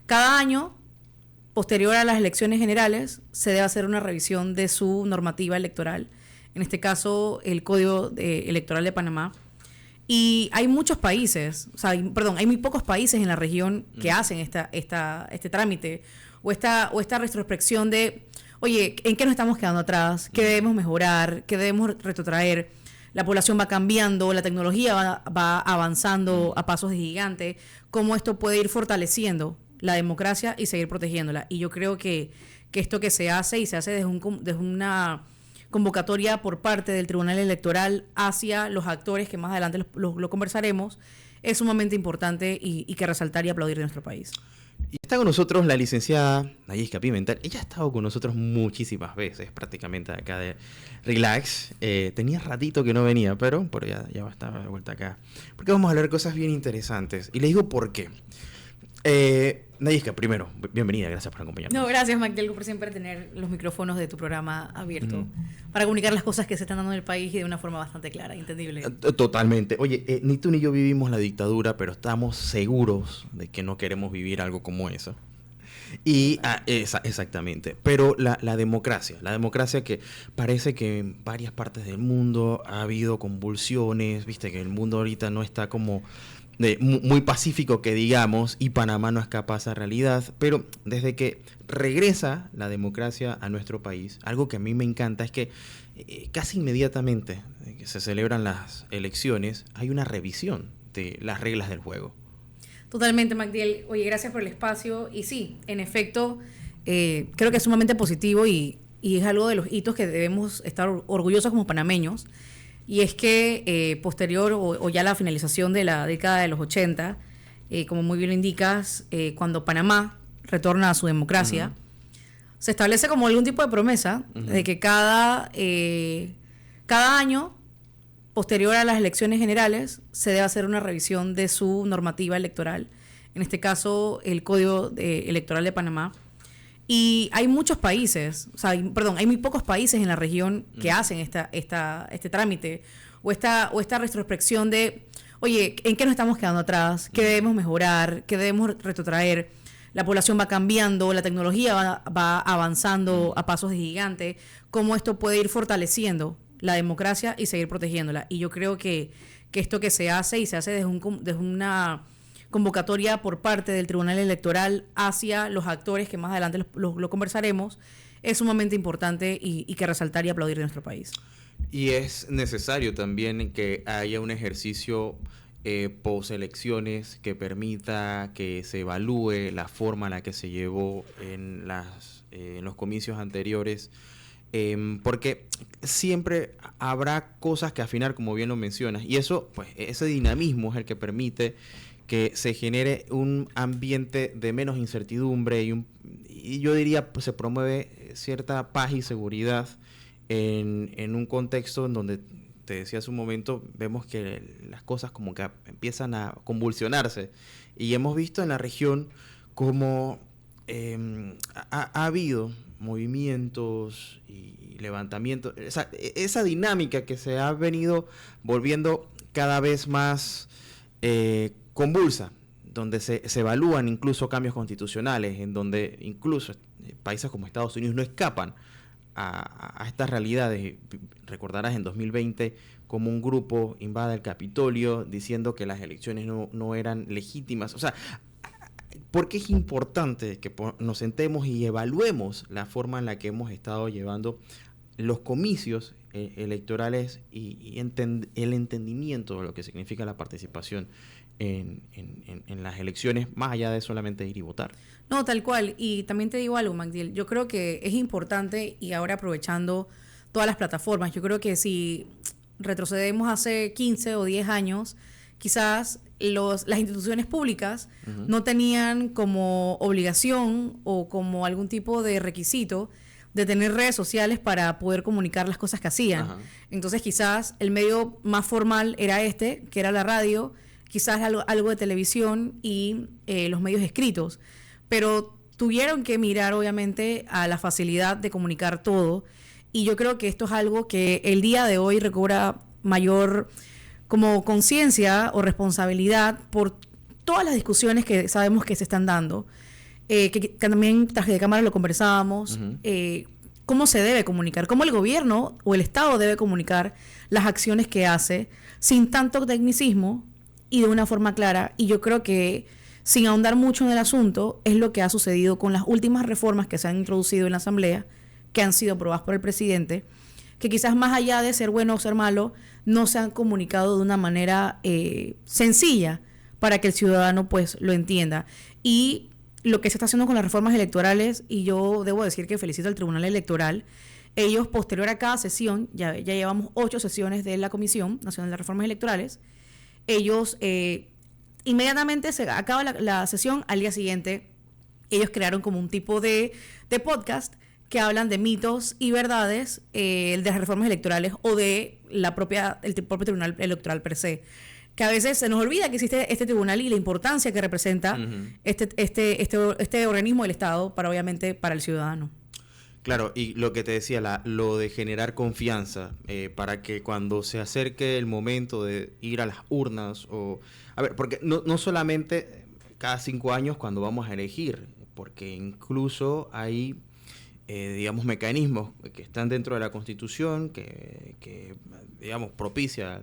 Cada año, posterior a las elecciones generales, se debe hacer una revisión de su normativa electoral, en este caso el Código Electoral de Panamá. Y hay muchos países, hay muy pocos países en la región que hacen este trámite o esta retrospección de, oye, ¿en qué nos estamos quedando atrás? ¿Qué debemos mejorar? ¿Qué debemos retrotraer? La población va cambiando, la tecnología va avanzando a pasos de gigante. ¿Cómo esto puede ir fortaleciendo la democracia y seguir protegiéndola? Y yo creo que esto que se hace, y se hace desde una convocatoria por parte del Tribunal Electoral hacia los actores, que más adelante lo conversaremos, es sumamente importante y que resaltar y aplaudir de nuestro país. Y está con nosotros la licenciada Nayisca Pimentel. Ella ha estado con nosotros muchísimas veces, prácticamente acá de Relax. Tenía ratito que no venía, pero ya va a estar de vuelta acá. Porque vamos a hablar de cosas bien interesantes. Y le digo por qué. Nayisca, primero, bienvenida, gracias por acompañarnos. No, gracias, Magdiel, por siempre tener los micrófonos de tu programa abiertos para comunicar las cosas que se están dando en el país y de una forma bastante clara, entendible. Totalmente. Oye, ni tú ni yo vivimos la dictadura, pero estamos seguros de que no queremos vivir algo como eso. Y exactamente. Pero la democracia que parece que en varias partes del mundo ha habido convulsiones, viste que el mundo ahorita no está como muy pacífico, que digamos, y Panamá no escapa a esa realidad, pero desde que regresa la democracia a nuestro país, algo que a mí me encanta es que casi inmediatamente que se celebran las elecciones, hay una revisión de las reglas del juego. Totalmente, Magdiel. Oye, gracias por el espacio. Y sí, en efecto, creo que es sumamente positivo y es algo de los hitos que debemos estar orgullosos como panameños. Y es que posterior o ya la finalización de la década de los 80, como muy bien lo indicas, cuando Panamá retorna a su democracia, se establece como algún tipo de promesa de que cada año, posterior a las elecciones generales, se debe hacer una revisión de su normativa electoral, en este caso el Código Electoral de Panamá. Y hay muchos países, hay muy pocos países en la región que hacen este trámite o esta retrospección de, oye, ¿en qué nos estamos quedando atrás? ¿Qué debemos mejorar? ¿Qué debemos retrotraer? La población va cambiando, la tecnología va avanzando a pasos de gigante. ¿Cómo esto puede ir fortaleciendo la democracia y seguir protegiéndola? Y yo creo que esto que se hace, y se hace desde una convocatoria por parte del Tribunal Electoral hacia los actores, que más adelante lo conversaremos, es sumamente importante y que resaltar y aplaudir de nuestro país. Y es necesario también que haya un ejercicio post-elecciones que permita que se evalúe la forma en la que se llevó en los comicios anteriores, porque siempre habrá cosas que afinar, como bien lo mencionas, y eso, pues, ese dinamismo es el que permite que se genere un ambiente de menos incertidumbre y yo diría, pues, se promueve cierta paz y seguridad en un contexto en donde, te decía hace un momento, vemos que las cosas como que empiezan a convulsionarse, y hemos visto en la región como ha habido movimientos y levantamientos, esa dinámica que se ha venido volviendo cada vez más convulsa, donde se evalúan incluso cambios constitucionales, en donde incluso países como Estados Unidos no escapan a estas realidades. Recordarás en 2020 como un grupo invade el Capitolio diciendo que las elecciones no eran legítimas. O sea, ¿por qué es importante que nos sentemos y evaluemos la forma en la que hemos estado llevando los comicios electorales y el entendimiento de lo que significa la participación en las elecciones, más allá de solamente ir y votar? No, tal cual. Y también te digo algo, Magdiel. Yo creo que es importante, y ahora aprovechando todas las plataformas, yo creo que si retrocedemos hace 15 o 10 años, quizás las instituciones públicas no tenían como obligación o como algún tipo de requisito de tener redes sociales para poder comunicar las cosas que hacían. Entonces quizás el medio más formal era que era la radio, quizás algo de televisión y los medios escritos, pero tuvieron que mirar obviamente a la facilidad de comunicar todo, y yo creo que esto es algo que el día de hoy recobra mayor como conciencia o responsabilidad por todas las discusiones que sabemos que se están dando. que también tras de cámara lo conversábamos, cómo se debe comunicar, cómo el gobierno o el Estado debe comunicar las acciones que hace sin tanto tecnicismo y de una forma clara. Y yo creo que, sin ahondar mucho en el asunto, es lo que ha sucedido con las últimas reformas que se han introducido en la Asamblea, que han sido aprobadas por el presidente, que quizás más allá de ser bueno o ser malo, no se han comunicado de una manera sencilla para que el ciudadano pues lo entienda. Y lo que se está haciendo con las reformas electorales, y yo debo decir que felicito al Tribunal Electoral, ellos posterior a cada sesión, ya llevamos 8 sesiones de la Comisión Nacional de Reformas Electorales, ellos inmediatamente se acaba la sesión, al día siguiente ellos crearon como un tipo de podcast que hablan de mitos y verdades de las reformas electorales o de el propio Tribunal Electoral per se. Que a veces se nos olvida que existe este tribunal y la importancia que representa este organismo del Estado obviamente para el ciudadano. Claro, y lo que te decía, lo de generar confianza para que cuando se acerque el momento de ir a las urnas a ver, porque no solamente cada 5 años cuando vamos a elegir, porque incluso hay digamos, mecanismos que están dentro de la Constitución, que digamos, propicia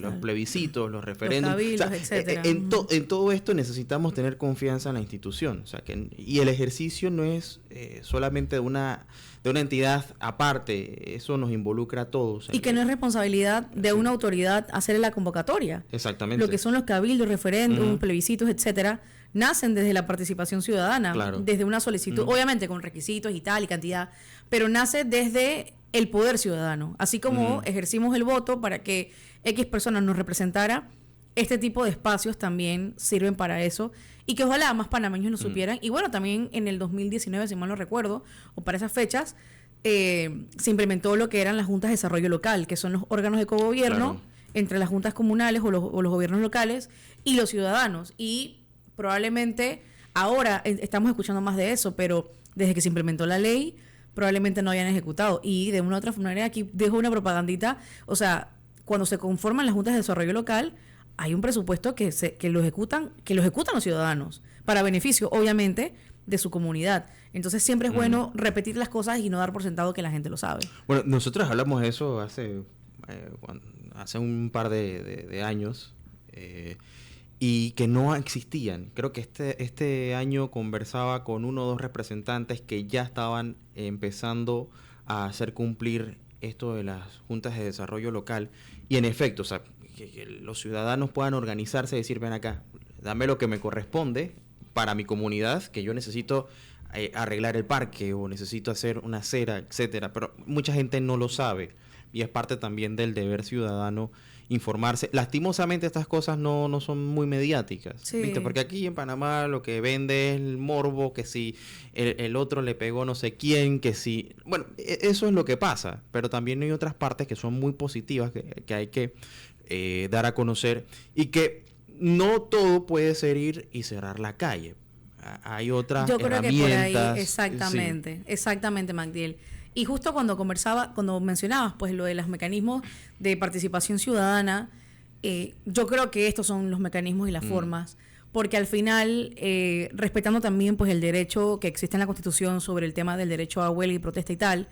los plebiscitos, los referéndums. Los cabildos, etcétera. En todo esto necesitamos tener confianza en la institución. O sea, y el ejercicio no es solamente de una entidad aparte, eso nos involucra a todos. Y que no es responsabilidad de una autoridad hacer la convocatoria. Exactamente. Lo que son los cabildos, referéndums, plebiscitos, etcétera, nacen desde la participación ciudadana, desde una solicitud, obviamente con requisitos y tal y cantidad, pero nace desde el poder ciudadano. Así como ejercimos el voto para que X personas nos representara, este tipo de espacios también sirven para eso y que ojalá más panameños lo supieran. Y bueno, también en el 2019, si mal no recuerdo, o para esas fechas, se implementó lo que eran las juntas de desarrollo local, que son los órganos de cogobierno entre las juntas comunales o los gobiernos locales y los ciudadanos. Y probablemente ahora estamos escuchando más de eso, pero desde que se implementó la ley, probablemente no hayan ejecutado. Y de una u otra manera, aquí dejo una propagandita, o sea, cuando se conforman las juntas de desarrollo local, hay un presupuesto que lo ejecutan los ciudadanos, para beneficio, obviamente, de su comunidad. Entonces siempre es bueno repetir las cosas y no dar por sentado que la gente lo sabe. Bueno, nosotros hablamos de eso hace un par de años, y que no existían. Creo que este año conversaba con 1 o 2 representantes que ya estaban empezando a hacer cumplir esto de las juntas de desarrollo local. Y en efecto, o sea, que los ciudadanos puedan organizarse y decir, ven acá, dame lo que me corresponde para mi comunidad, que yo necesito arreglar el parque o necesito hacer una acera, etcétera. Pero mucha gente no lo sabe y es parte también del deber ciudadano informarse. Lastimosamente estas cosas no son muy mediáticas, ¿viste? Porque aquí en Panamá lo que vende es el morbo, que si el otro le pegó no sé quién, que si... Bueno, eso es lo que pasa, pero también hay otras partes que son muy positivas que hay que dar a conocer y que no todo puede ser ir y cerrar la calle. Hay otras herramientas. Yo creo que por ahí, exactamente, Magdiel. Y justo cuando mencionabas pues lo de los mecanismos de participación ciudadana, yo creo que estos son los mecanismos y las formas, porque al final, respetando también pues el derecho que existe en la Constitución sobre el tema del derecho a huelga y protesta y tal,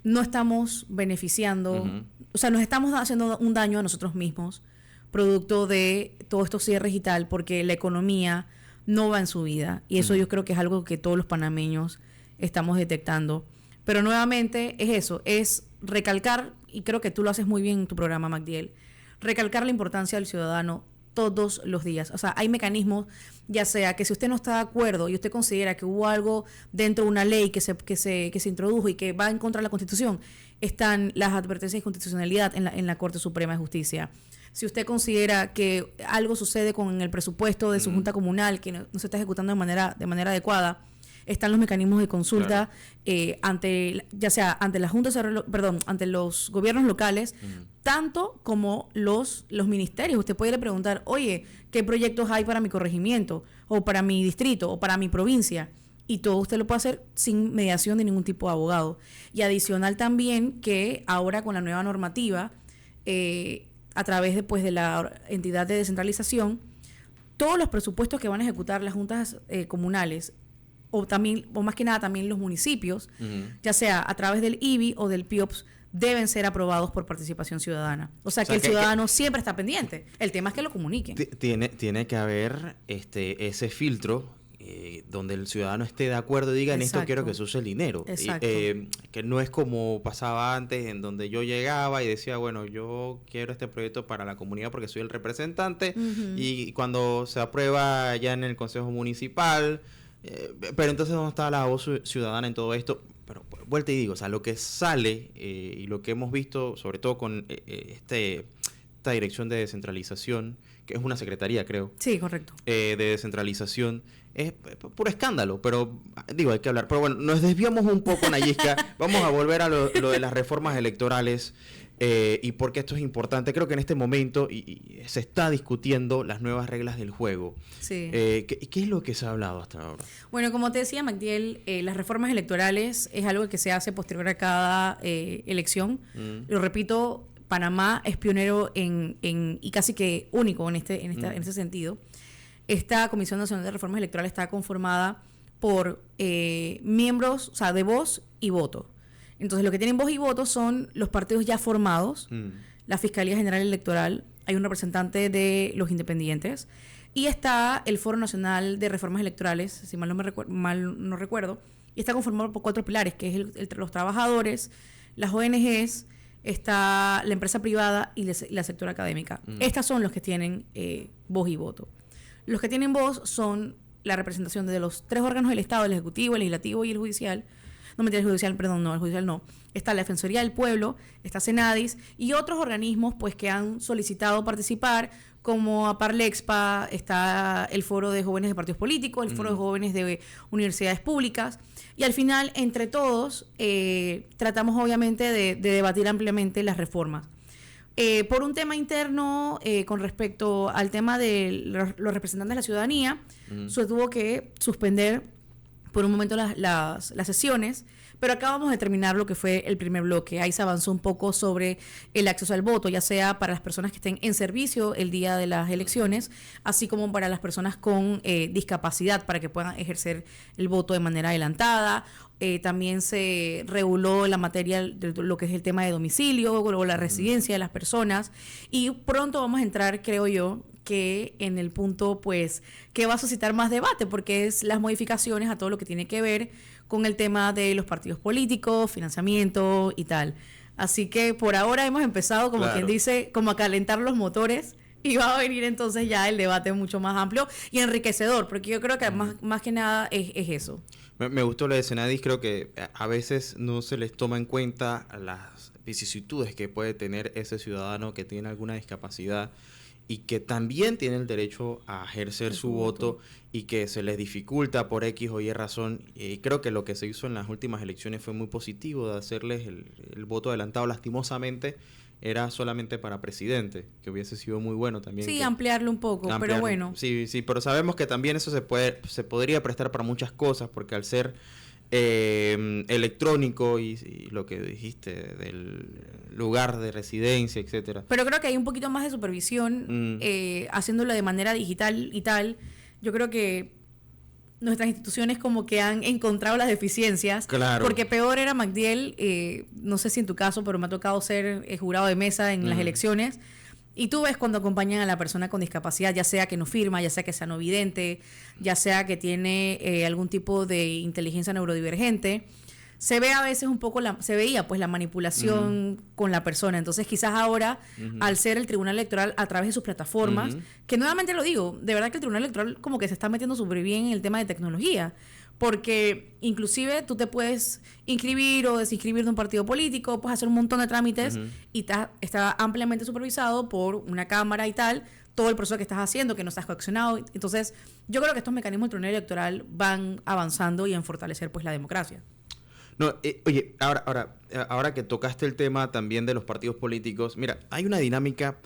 no estamos beneficiando, o sea, nos estamos haciendo un daño a nosotros mismos, producto de todos estos cierres y tal, porque la economía no va en su vida, y eso yo creo que es algo que todos los panameños estamos detectando. Pero nuevamente es eso, es recalcar, y creo que tú lo haces muy bien en tu programa, Magdiel, recalcar la importancia del ciudadano todos los días. O sea, hay mecanismos, ya sea que si usted no está de acuerdo y usted considera que hubo algo dentro de una ley que se introdujo y que va en contra de la Constitución, están las advertencias de constitucionalidad en la Corte Suprema de Justicia. Si usted considera que algo sucede con el presupuesto de su junta comunal que no se está ejecutando de manera adecuada, están los mecanismos de consulta ante las juntas, ante los gobiernos locales, tanto como los ministerios. Usted puede preguntar, oye, ¿qué proyectos hay para mi corregimiento, o para mi distrito, o para mi provincia? Y todo usted lo puede hacer sin mediación de ningún tipo de abogado. Y adicional también que ahora con la nueva normativa, a través de la entidad de descentralización, todos los presupuestos que van a ejecutar las juntas comunales, o más que nada también los municipios, ya sea a través del IBI o del PIOPS, deben ser aprobados por participación ciudadana. O sea que el ciudadano siempre está pendiente. El tema es que lo comuniquen. Tiene que haber ese filtro donde el ciudadano esté de acuerdo y diga, en esto quiero que se use el dinero. Que no es como pasaba antes, en donde yo llegaba y decía, bueno, yo quiero este proyecto para la comunidad porque soy el representante, y cuando se aprueba ya en el Consejo Municipal, pero entonces ¿dónde está la voz ciudadana en todo esto? Pero vuelta y digo, o sea, lo que sale y lo que hemos visto, sobre todo con esta dirección de descentralización, que es una secretaría, creo. Sí, correcto. De descentralización, es puro escándalo, pero digo, hay que hablar. Pero bueno, nos desviamos un poco, Nayisca. Vamos a volver a lo de las reformas electorales y por qué esto es importante. Creo que en este momento y se está discutiendo las nuevas reglas del juego. Sí. ¿Qué es lo que se ha hablado hasta ahora? Bueno, como te decía, Magdiel, las reformas electorales es algo que se hace posterior a cada elección. Lo repito, Panamá es pionero y casi que único en este sentido. Esta Comisión Nacional de Reformas Electorales está conformada por miembros, o sea, de voz y voto. Entonces, lo que tienen voz y voto son los partidos ya formados, la Fiscalía General Electoral, hay un representante de los independientes, y está el Foro Nacional de Reformas Electorales, si mal no recuerdo, y está conformado por 4 pilares, que es los trabajadores, las ONGs, está la empresa privada y la sector académica. Estas son los que tienen voz y voto. Los que tienen voz son la representación de los 3 órganos del Estado, el Ejecutivo, el Legislativo y el Judicial. No, mentira, el Judicial, perdón, no, el Judicial no. Está la Defensoría del Pueblo, está Senadis y otros organismos pues que han solicitado participar, como Aparlexpa, está el Foro de Jóvenes de Partidos Políticos, el Foro de Jóvenes de Universidades Públicas. Y al final, entre todos, tratamos obviamente de debatir ampliamente las reformas. Por un tema interno, con respecto al tema de los representantes de la ciudadanía, se tuvo que suspender por un momento las sesiones, pero acabamos de terminar lo que fue el primer bloque. Ahí se avanzó un poco sobre el acceso al voto, ya sea para las personas que estén en servicio el día de las elecciones, así como para las personas con discapacidad, para que puedan ejercer el voto de manera adelantada. También se reguló la materia de lo que es el tema de domicilio o la residencia de las personas, y pronto vamos a entrar, creo yo, que en el punto pues que va a suscitar más debate, porque es las modificaciones a todo lo que tiene que ver con el tema de los partidos políticos, financiamiento y tal. Así que por ahora hemos empezado, como quien dice, como a calentar los motores, y va a venir entonces ya el debate mucho más amplio y enriquecedor, porque yo creo que más que nada es eso. Me gustó lo de Senadis. Creo que a veces no se les toma en cuenta las vicisitudes que puede tener ese ciudadano que tiene alguna discapacidad y que también tiene el derecho a ejercer su voto y que se les dificulta por X o Y razón. Y creo que lo que se hizo en las últimas elecciones fue muy positivo, de hacerles el voto adelantado. Lastimosamente era solamente para presidente, que hubiese sido muy bueno también. Sí, ampliarlo un poco, pero bueno. Sí, pero sabemos que también eso se podría prestar para muchas cosas, porque al ser electrónico y lo que dijiste del lugar de residencia, etcétera. Pero creo que hay un poquito más de supervisión haciéndolo de manera digital y tal. Yo creo que nuestras instituciones como que han encontrado las deficiencias. Claro. Porque peor era Magdiel, no sé si en tu caso, pero me ha tocado ser jurado de mesa en las elecciones. Y tú ves cuando acompañan a la persona con discapacidad, ya sea que no firma, ya sea que sea no vidente, ya sea que tiene algún tipo de inteligencia neurodivergente, se ve a veces un poco, se veía pues la manipulación con la persona. Entonces quizás ahora, al ser el Tribunal Electoral a través de sus plataformas, que nuevamente lo digo, de verdad que el Tribunal Electoral como que se está metiendo súper bien en el tema de tecnología, porque inclusive tú te puedes inscribir o desinscribir de un partido político, puedes hacer un montón de trámites y está ampliamente supervisado por una cámara y tal, todo el proceso que estás haciendo, que no estás coaccionado. Entonces yo creo que estos mecanismos del Tribunal Electoral van avanzando y en fortalecer pues la democracia. No, oye, ahora que tocaste el tema también de los partidos políticos, mira, hay una dinámica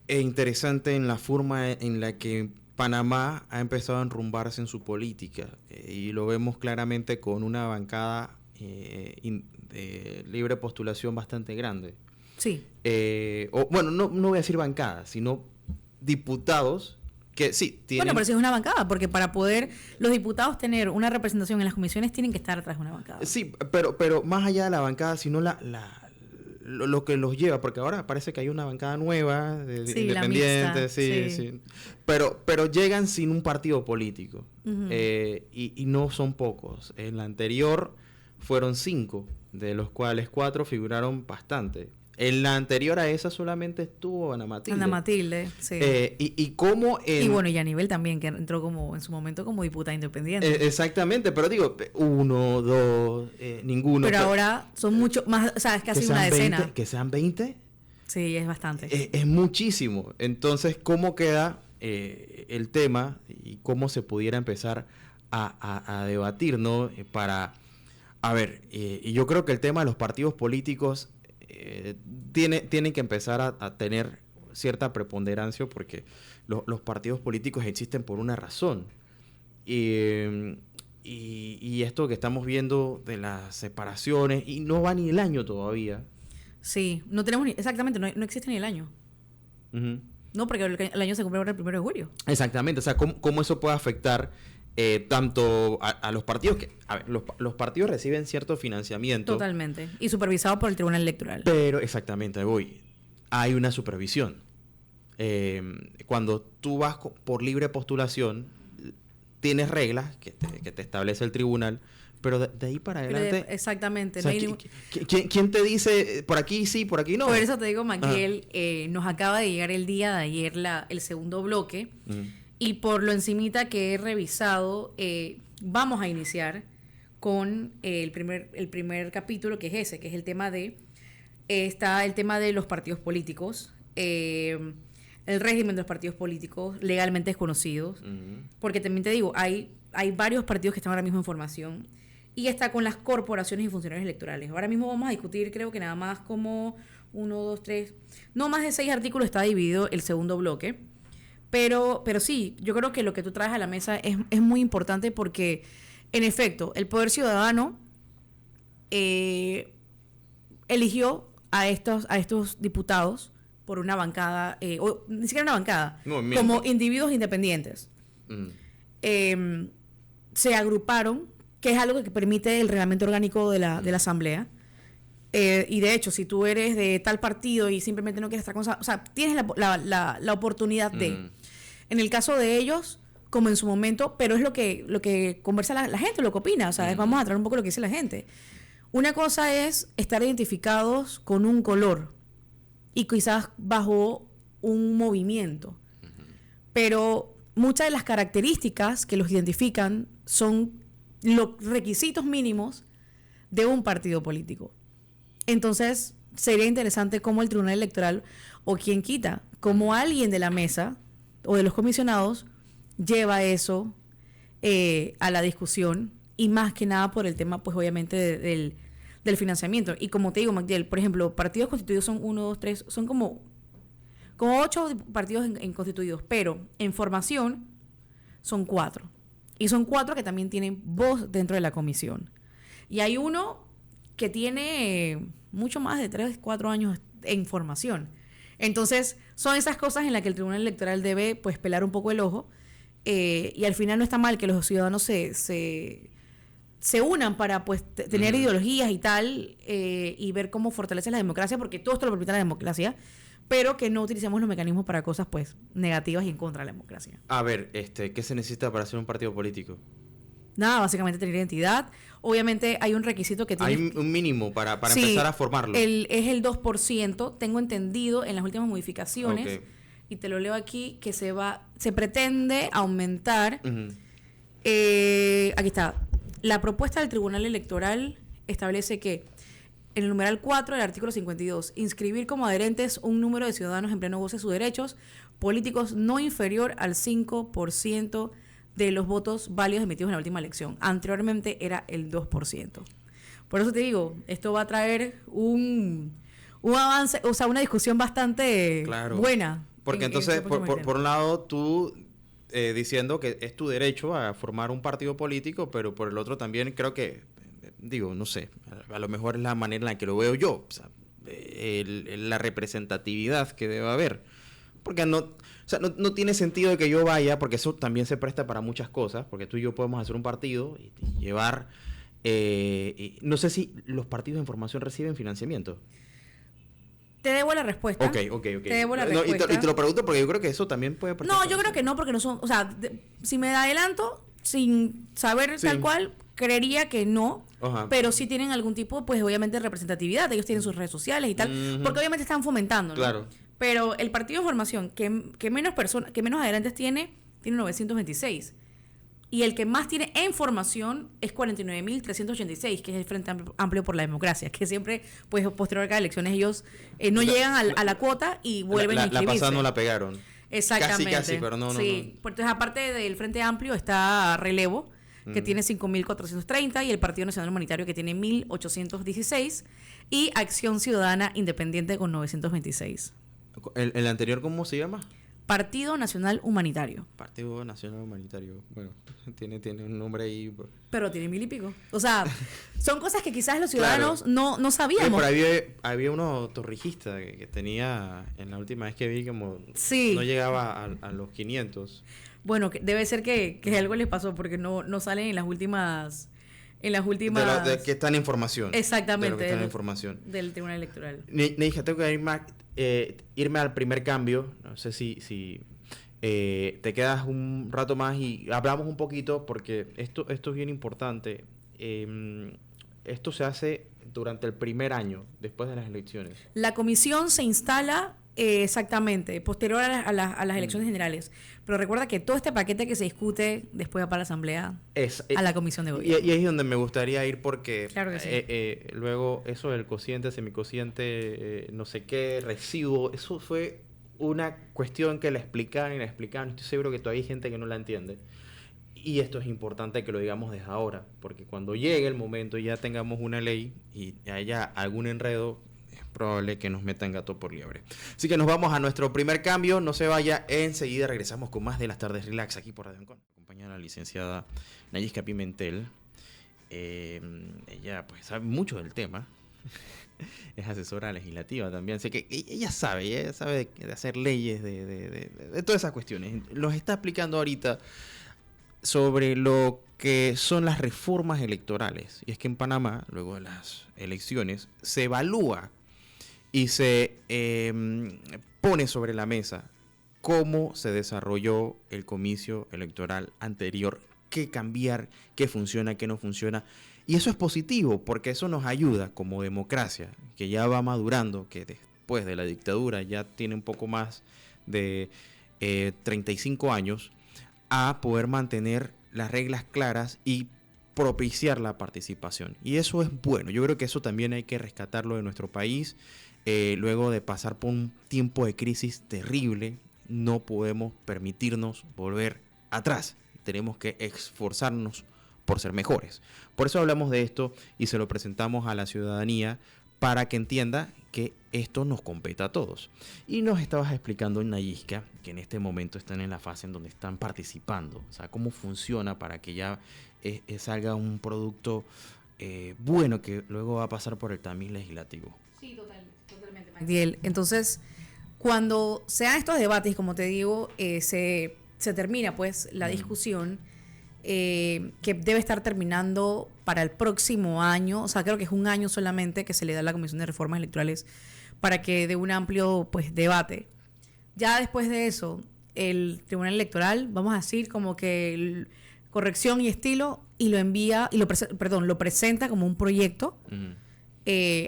interesante en la forma en la que Panamá ha empezado a enrumbarse en su política, y lo vemos claramente con una bancada de libre postulación bastante grande. Sí. Bueno, no voy a decir bancada, sino diputados que sí, tienen... Bueno, pero sí es una bancada, porque para poder los diputados tener una representación en las comisiones tienen que estar atrás de una bancada. Sí, pero más allá de la bancada, sino lo que los lleva, porque ahora parece que hay una bancada nueva, Sí, independiente, la mixta, sí, sí. sí. Pero llegan sin un partido político, Ujú. y no son pocos. En la anterior fueron 5, de los cuales 4 figuraron bastante. En la anterior a esa solamente estuvo Ana Matilde. Ana Matilde, sí. Y cómo en... Y bueno, y Aníbal también, que entró como en su momento como diputada independiente. Exactamente, pero digo, 1, 2, ninguno. Pero ahora son mucho más, o sea, es casi una decena. 20, que sean 20, Sí, es bastante. es muchísimo. Entonces, ¿cómo queda el tema y cómo se pudiera empezar a debatir, ¿no? A ver, y yo creo que el tema de los partidos políticos tienen que empezar a tener cierta preponderancia, porque los partidos políticos existen por una razón. Y esto que estamos viendo de las separaciones, y no va ni el año todavía. Sí, no tenemos ni, exactamente, no existe ni el año. Ujú. No, porque el año se cumple ahora el 1 de julio. Exactamente, o sea, cómo eso puede afectar tanto a los partidos que... A ver, los partidos reciben cierto financiamiento. Totalmente. Y supervisado por el Tribunal Electoral. Pero, exactamente, hay una supervisión. Cuando tú vas por libre postulación, tienes reglas que te establece el tribunal, pero de ahí para adelante... Exactamente. O sea, no hay ningún- ¿quién te dice por aquí sí, por aquí no? Por eso te digo, Maquiel, nos acaba de llegar el día de ayer el segundo bloque. Ujú. Y por lo encimita que he revisado, vamos a iniciar con el primer capítulo, que es ese, que es el tema está el tema de los partidos políticos, el régimen de los partidos políticos legalmente desconocidos, Ujú. porque también te digo, hay varios partidos que están ahora mismo en formación, y está con las corporaciones y funcionarios electorales. Ahora mismo vamos a discutir, creo que nada más como 1, 2, 3, no más de 6 artículos está dividido el segundo bloque. Pero sí, yo creo que lo que tú traes a la mesa es muy importante, porque, en efecto, el Poder Ciudadano eligió a estos diputados por una bancada, o ni siquiera una bancada, Movimiento. como individuos independientes. Ujú. Se agruparon, que es algo que permite el reglamento orgánico de la Asamblea. Y de hecho, si tú eres de tal partido y simplemente no quieres estar con... O sea, tienes la oportunidad de... Mm. En el caso de ellos, como en su momento, pero es lo que conversa la gente, lo que opina. O sea, vamos a traer un poco lo que dice la gente. Una cosa es estar identificados con un color y quizás bajo un movimiento. Pero muchas de las características que los identifican son los requisitos mínimos de un partido político. Entonces, sería interesante cómo el Tribunal Electoral, o quien quita, como alguien de la mesa o de los comisionados, lleva eso a la discusión, y más que nada por el tema, pues obviamente, del financiamiento. Y como te digo, Magdiel, por ejemplo, partidos constituidos son 1, 2, 3, son como 8 partidos en constituidos, pero en formación son 4. Y son 4 que también tienen voz dentro de la comisión. Y hay uno que tiene mucho más de 3, 4 años en formación. Entonces, son esas cosas en las que el Tribunal Electoral debe, pues, pelar un poco el ojo. Y al final no está mal que los ciudadanos se unan para, pues, tener ideologías y tal, y ver cómo fortalece la democracia, porque todo esto lo permite la democracia, pero que no utilicemos los mecanismos para cosas, pues, negativas y en contra de la democracia. A ver, ¿qué se necesita para hacer un partido político? Nada, básicamente tener identidad. Obviamente hay un requisito que tiene... Hay un mínimo para Sí, empezar a formarlo. Es el 2%, tengo entendido en las últimas modificaciones, Ok. y te lo leo aquí, que se pretende aumentar. Ujú. Aquí está. La propuesta del Tribunal Electoral establece que en el numeral 4 del artículo 52, inscribir como adherentes un número de ciudadanos en pleno goce de sus derechos políticos no inferior al 5% de los votos válidos emitidos en la última elección. Anteriormente era el 2%. Por eso te digo, esto va a traer un avance, o sea, una discusión bastante Claro. buena. Porque en entonces, este próximo por intento. un lado, tú diciendo que es tu derecho a formar un partido político, pero por el otro también creo que, digo, no sé, a lo mejor es la manera en la que lo veo yo, o sea, la representatividad que debe haber. porque no tiene sentido de que yo vaya, porque eso también se presta para muchas cosas, porque tú y yo podemos hacer un partido y llevar... no sé si los partidos de información reciben financiamiento. Te debo la respuesta. Ok. Te debo la respuesta. Y te lo pregunto porque yo creo que eso también puede... No, yo creo que no, porque no son... O sea, si me adelanto, sin saber tal cual, creería que no. Ajá. Pero sí tienen algún tipo, pues obviamente, de representatividad. Ellos tienen sus redes sociales y tal. Porque obviamente están fomentando, ¿no? Claro. Pero el partido de formación que menos adelantes tiene 926. Y el que más tiene en formación es 49.386, que es el Frente Amplio por la Democracia, que siempre, pues, posterior a cada elecciones, ellos no llegan a la cuota y vuelven a inscribirse. La pasada no la pegaron. Exactamente. Casi, pero no. Sí, entonces aparte del Frente Amplio está Relevo, que tiene 5.430, y el Partido Nacional Humanitario, que tiene 1.816, y Acción Ciudadana Independiente con 926. ¿El anterior cómo se llama? Partido Nacional Humanitario. Partido Nacional Humanitario. Bueno, tiene un nombre ahí. Pero tiene 1,000 y pico. O sea, son cosas que quizás los ciudadanos no sabíamos. Pero había uno torrijista que tenía, en la última vez que vi, como no llegaba a los 500. Bueno, debe ser que algo les pasó porque no salen en las últimas... De que están en formación. Exactamente. De lo que están en información. Del Tribunal Electoral. Neija, tengo que irme al primer cambio. No sé si te quedas un rato más y hablamos un poquito, porque esto es bien importante. Esto se hace durante el primer año, después de las elecciones. La comisión se instala exactamente, posterior a las elecciones generales. Pero recuerda que todo este paquete que se discute después va para la Asamblea, a la Comisión de Gobierno. Y ahí es donde me gustaría ir, porque claro que sí. Luego eso del cociente, semicociente, no sé qué, residuo, eso fue una cuestión que la explicaban. Estoy seguro que todavía hay gente que no la entiende. Y esto es importante que lo digamos desde ahora, porque cuando llegue el momento y ya tengamos una ley y haya algún enredo, probable que nos metan gato por liebre. Así que nos vamos a nuestro primer cambio. No se vaya, enseguida regresamos con más de Las Tardes Relax aquí por Radio Ancon. Acompañada a la licenciada Nayisca Pimentel. Ella pues sabe mucho del tema. Es asesora legislativa también. Así que ella sabe de hacer leyes, de todas esas cuestiones. Los está explicando ahorita sobre lo que son las reformas electorales. Y es que en Panamá, luego de las elecciones, se evalúa y se pone sobre la mesa cómo se desarrolló el comicio electoral anterior, qué cambiar, qué funciona, qué no funciona. Y eso es positivo, porque eso nos ayuda como democracia, que ya va madurando, que después de la dictadura ya tiene un poco más de 35 años, a poder mantener las reglas claras y propiciar la participación. Y eso es bueno. Yo creo que eso también hay que rescatarlo de nuestro país. Luego de pasar por un tiempo de crisis terrible, no podemos permitirnos volver atrás. Tenemos que esforzarnos por ser mejores. Por eso hablamos de esto y se lo presentamos a la ciudadanía, para que entienda que esto nos compete a todos. Y nos estabas explicando, Nayisca, que en este momento están en la fase en donde están participando. O sea, cómo funciona para que ya salga un producto bueno, que luego va a pasar por el tamiz legislativo. Sí, totalmente, Magdiel. Entonces, cuando se dan estos debates, como te digo, se termina pues la discusión, que debe estar terminando para el próximo año. O sea, creo que es un año solamente que se le da a la Comisión de Reformas Electorales para que dé un amplio pues debate. Ya después de eso, el Tribunal Electoral, vamos a decir como que corrección y estilo, y lo envía, lo presenta como un proyecto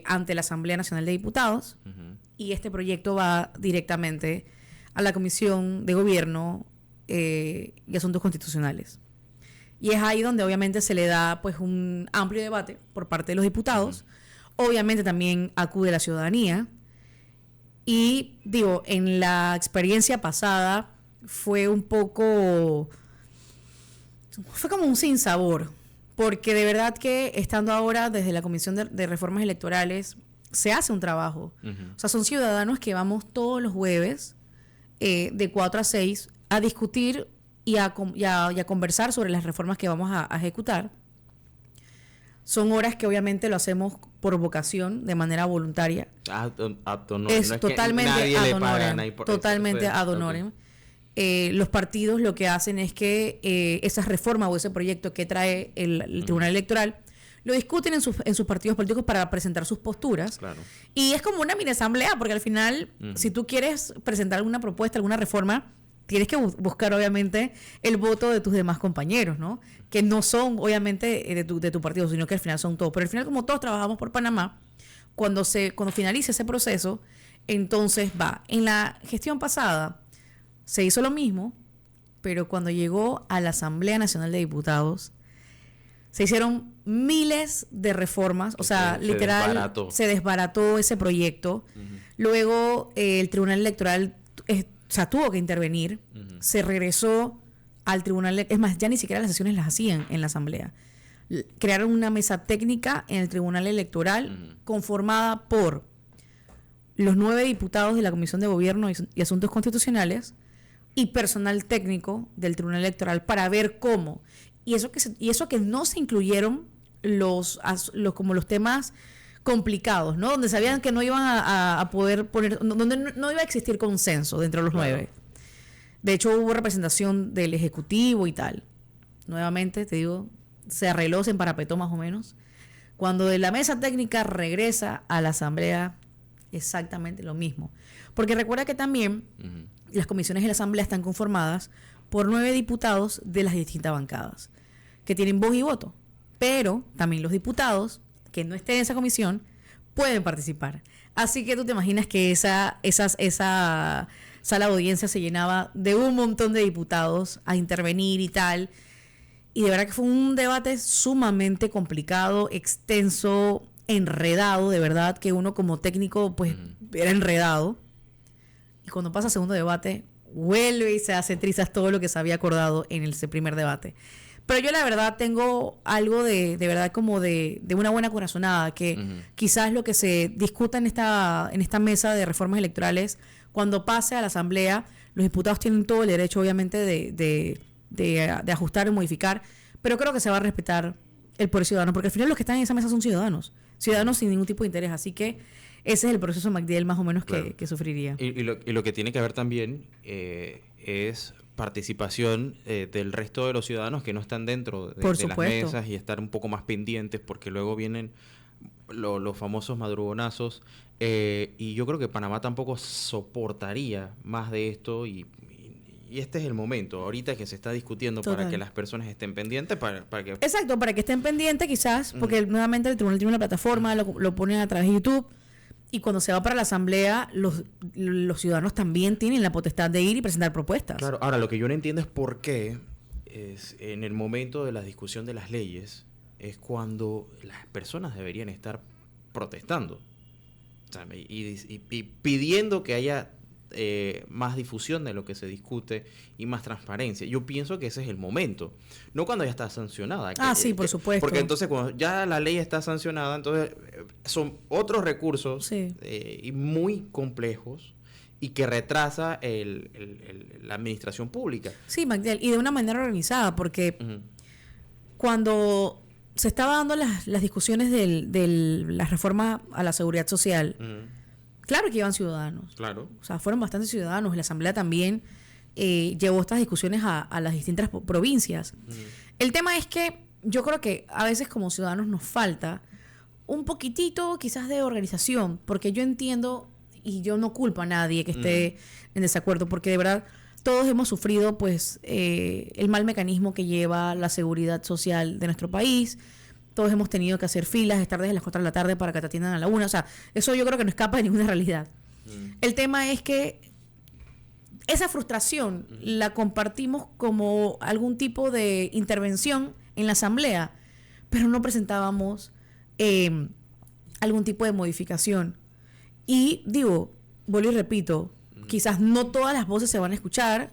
ante la Asamblea Nacional de Diputados, y este proyecto va directamente a la Comisión de Gobierno y Asuntos Constitucionales. Y es ahí donde obviamente se le da pues un amplio debate por parte de los diputados. Obviamente también acude la ciudadanía. Y digo, en la experiencia pasada fue como un sinsabor. Porque de verdad que estando ahora desde la Comisión de Reformas Electorales se hace un trabajo. O sea, son ciudadanos que vamos todos los jueves de 4 a 6 a discutir y a conversar sobre las reformas que vamos a ejecutar. Son horas que obviamente lo hacemos por vocación, de manera voluntaria. No Es es totalmente que nadie ad le paga a honorem. nadie por Totalmente eso. ad honorem. Los partidos lo que hacen es que esas reformas o ese proyecto que trae el Tribunal Electoral lo discuten en sus partidos políticos para presentar sus posturas. Claro. Y es como una mini asamblea, porque al final, si tú quieres presentar alguna propuesta, alguna reforma, tienes que buscar, obviamente, el voto de tus demás compañeros, ¿no? Que no son, obviamente, de tu partido, sino que al final son todos. Pero al final, como todos trabajamos por Panamá, cuando finalice ese proceso, entonces va. En la gestión pasada se hizo lo mismo, pero cuando llegó a la Asamblea Nacional de Diputados, se hicieron miles de reformas, o sea, literal, se desbarató ese proyecto. Luego el Tribunal Electoral tuvo que intervenir, se regresó al Tribunal, es más, ya ni siquiera las sesiones las hacían en la Asamblea. Crearon una mesa técnica en el Tribunal Electoral conformada por los 9 diputados de la Comisión de Gobierno y Asuntos Constitucionales y personal técnico del Tribunal Electoral para ver cómo. Y eso que no se incluyeron como los temas complicados, ¿no? Donde sabían que no iban a poder poner, donde no iba a existir consenso dentro de los 9. De hecho, hubo representación del Ejecutivo y tal. Nuevamente, te digo, se arregló, se emparapetó más o menos. Cuando de la mesa técnica regresa a la Asamblea, exactamente lo mismo. Porque recuerda que también las comisiones de la Asamblea están conformadas por 9 diputados de las distintas bancadas, que tienen voz y voto. Pero también los diputados que no estén en esa comisión pueden participar. Así que tú te imaginas que esa sala de audiencia se llenaba de un montón de diputados a intervenir y tal. Y de verdad que fue un debate sumamente complicado, extenso, enredado, de verdad que uno como técnico pues era enredado. Y cuando pasa segundo debate, vuelve y se hace trizas todo lo que se había acordado en ese primer debate. Pero yo la verdad tengo algo de verdad como de una buena corazonada, que quizás lo que se discuta en esta mesa de reformas electorales, cuando pase a la Asamblea, los diputados tienen todo el derecho obviamente de ajustar y modificar, pero creo que se va a respetar el poder ciudadano, porque al final los que están en esa mesa son ciudadanos sin ningún tipo de interés, así que ese es el proceso MacDill más o menos que sufriría. Y lo que tiene que haber también es participación del resto de los ciudadanos que no están dentro de las mesas y estar un poco más pendientes, porque luego vienen los famosos madrugonazos, y yo creo que Panamá tampoco soportaría más de esto, y este es el momento, ahorita que se está discutiendo. Total. Para que las personas estén pendientes, para que... Exacto, para que estén pendientes quizás, porque nuevamente el tribunal tiene una plataforma, lo ponen a través de YouTube, y cuando se va para la Asamblea, los ciudadanos también tienen la potestad de ir y presentar propuestas. Claro, ahora lo que yo no entiendo es por qué en el momento de la discusión de las leyes es cuando las personas deberían estar protestando, o sea, y pidiendo que haya más difusión de lo que se discute y más transparencia. Yo pienso que ese es el momento, no cuando ya está sancionada. Sí, por supuesto. Porque entonces cuando ya la ley está sancionada, entonces son otros recursos y muy complejos y que retrasa la administración pública. Sí, MacDill, y de una manera organizada, porque cuando se estaban dando las discusiones de las reformas a la seguridad social, claro que iban ciudadanos. Claro. O sea, fueron bastantes ciudadanos. La Asamblea también llevó estas discusiones a las distintas provincias. El tema es que yo creo que a veces como ciudadanos nos falta un poquitito quizás de organización, porque yo entiendo y yo no culpo a nadie que esté en desacuerdo, porque de verdad todos hemos sufrido pues el mal mecanismo que lleva la seguridad social de nuestro país. Todos hemos tenido que hacer filas, estar desde las 4 de la tarde para que te atiendan a la 1. O sea, eso yo creo que no escapa de ninguna realidad. El tema es que esa frustración la compartimos como algún tipo de intervención en la Asamblea, pero no presentábamos algún tipo de modificación. Y digo, vuelvo y repito, quizás no todas las voces se van a escuchar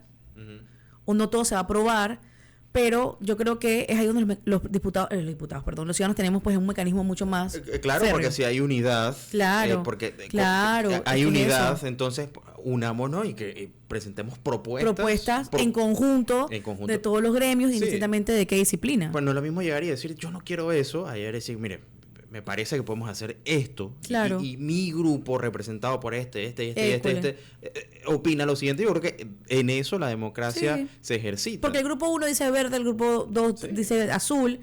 o no todo se va a aprobar, pero yo creo que es ahí donde los ciudadanos tenemos pues un mecanismo mucho más claro, férreo. Porque si hay unidad, hay unidad, entonces unámonos y que presentemos propuestas en conjunto de todos los gremios, indistintamente de qué disciplina. Pues no es lo mismo llegar y decir yo no quiero eso, a llegar y decir, mire, me parece que podemos hacer esto. Claro. Y mi grupo, representado por opina lo siguiente. Yo creo que en eso la democracia se ejercita. Porque el grupo 1 dice verde, el grupo 2 dice azul.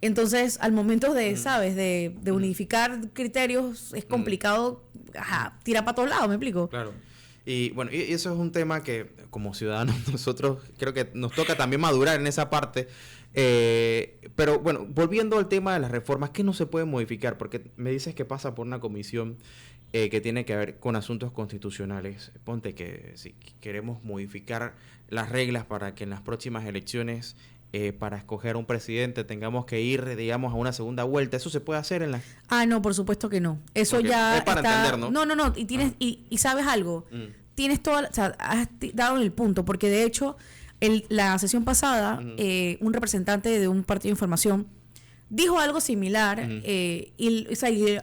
Entonces, al momento de, ¿sabes? De unificar criterios, es complicado. Tira para todos lados, ¿me explico? Claro. Y bueno, y eso es un tema que como ciudadanos nosotros creo que nos toca también madurar en esa parte. Pero bueno, volviendo al tema de las reformas, ¿qué no se puede modificar? Porque me dices que pasa por una comisión que tiene que ver con asuntos constitucionales. Ponte que si queremos modificar las reglas para que en las próximas elecciones para escoger un presidente tengamos que ir, digamos, a una segunda vuelta. ¿Eso se puede hacer en la...? No, por supuesto que no. Eso okay. Ya es para entender, ¿no? No. Y tienes y sabes algo. Tienes toda... O sea, has dado el punto. Porque, de hecho, la sesión pasada, un representante de un partido de información dijo algo similar. Y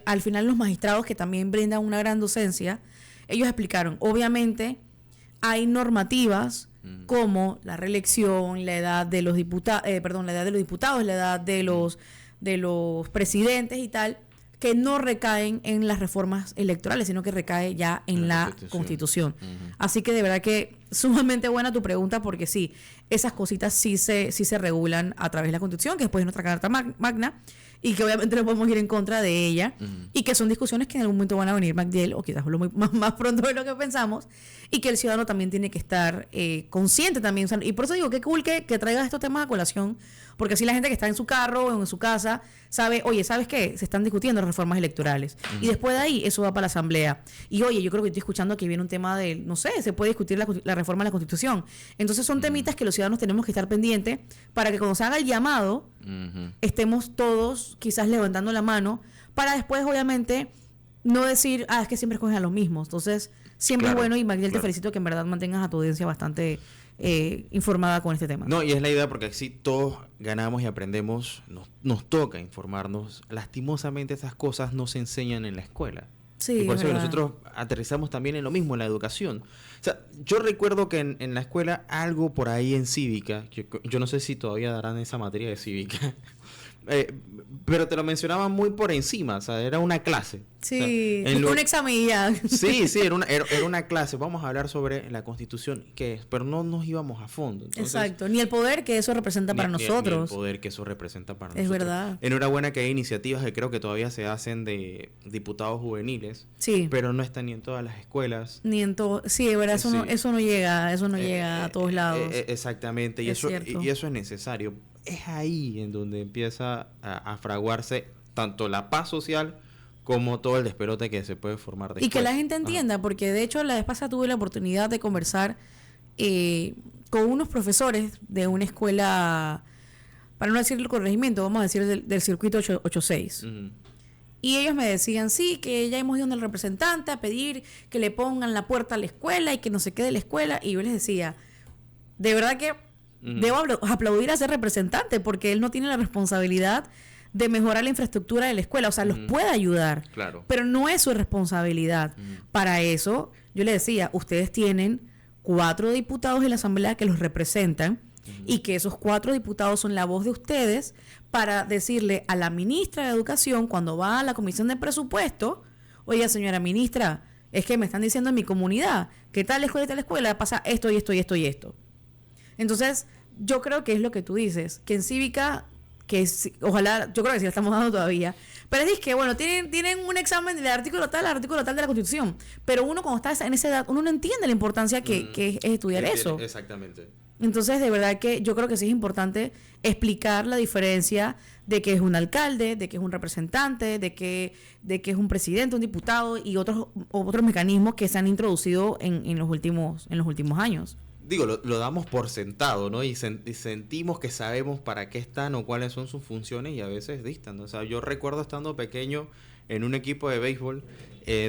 al final los magistrados, que también brindan una gran docencia, ellos explicaron. Obviamente, hay normativas como la reelección, la edad de los diputados, la edad de los presidentes y tal, que no recaen en las reformas electorales, sino que recae ya en la Constitución. Así que de verdad que sumamente buena tu pregunta, porque sí, esas cositas sí se regulan a través de la Constitución, que después es nuestra Carta Magna, y que obviamente no podemos ir en contra de ella, y que son discusiones que en algún momento van a venir, Magdiel, o quizás más pronto de lo que pensamos, y que el ciudadano también tiene que estar consciente también. O sea, y por eso digo, qué cool que traigas estos temas a colación, porque así la gente que está en su carro o en su casa sabe, oye, ¿sabes qué? Se están discutiendo las reformas electorales. Y después de ahí, eso va para la Asamblea. Y oye, yo creo que estoy escuchando que viene un tema de, no sé, se puede discutir la reforma de la Constitución. Entonces son temitas que los ciudadanos tenemos que estar pendientes para que cuando se haga el llamado, estemos todos quizás levantando la mano, para después, obviamente, no decir, es que siempre escogen a los mismos. Entonces, siempre es bueno, y Magdiel, te felicito que en verdad mantengas a tu audiencia bastante informada con este tema. No, y es la idea, porque así todos ganamos y aprendemos, nos toca informarnos. Lastimosamente esas cosas no se enseñan en la escuela. Sí, y por eso que nosotros aterrizamos también en lo mismo, en la educación. O sea, yo recuerdo que en la escuela algo por ahí en cívica, yo no sé si todavía darán esa materia de cívica, pero te lo mencionaban muy por encima, o sea, era una clase. Sí, o sea, un examen ya. Sí, era una clase. Vamos a hablar sobre la Constitución, qué es, pero no nos íbamos a fondo. Entonces, exacto, ni el poder que eso representa para nosotros. Ni el poder que eso representa para nosotros. Es verdad. Enhorabuena que hay iniciativas que creo que todavía se hacen de diputados juveniles, pero no están ni en todas las escuelas. Ni en todo. Sí, es verdad, eso no llega a todos lados. Exactamente, y eso es necesario. Es ahí en donde empieza a fraguarse tanto la paz social como todo el despelote que se puede formar después. Y que la gente entienda, porque de hecho la vez pasada tuve la oportunidad de conversar con unos profesores de una escuela, para no decir el corregimiento, vamos a decir del circuito 86. Y ellos me decían, sí, que ya hemos ido al representante a pedir que le pongan la puerta a la escuela y que no se quede la escuela. Y yo les decía, de verdad que debo aplaudir a ese representante, porque él no tiene la responsabilidad de mejorar la infraestructura de la escuela. O sea, los puede ayudar, pero no es su responsabilidad. Para eso, yo le decía, ustedes tienen 4 diputados en la Asamblea que los representan, y que esos 4 diputados son la voz de ustedes para decirle a la ministra de Educación, cuando va a la Comisión de Presupuesto, oiga, señora ministra, es que me están diciendo en mi comunidad que tal escuela pasa esto y esto y esto y esto. Entonces, yo creo que es lo que tú dices, que en cívica, ojalá, yo creo que sí la estamos dando todavía, pero es que, bueno, tienen un examen del artículo tal de la Constitución, pero uno cuando está en esa edad, uno no entiende la importancia que es estudiar eso. Exactamente. Entonces, de verdad que yo creo que sí es importante explicar la diferencia de que es un alcalde, de que es un representante, de que es un presidente, un diputado y otros mecanismos que se han introducido en los últimos años. Digo, lo damos por sentado, ¿no? Y sentimos que sabemos para qué están o cuáles son sus funciones, y a veces distan. O sea, yo recuerdo estando pequeño en un equipo de béisbol